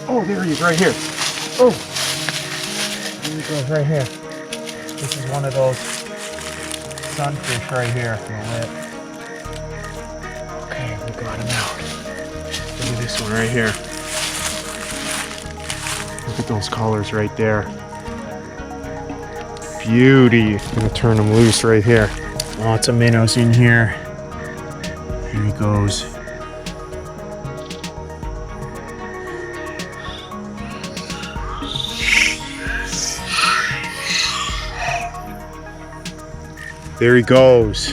Oh, there he is, right here. Oh, there he goes, right here. This is one of those sunfish right here. Okay, we got him out. Look at this one right here. Look at those colors right there. Beauty. I'm gonna turn him loose right here. Lots of minnows in here. Here he goes. There he goes.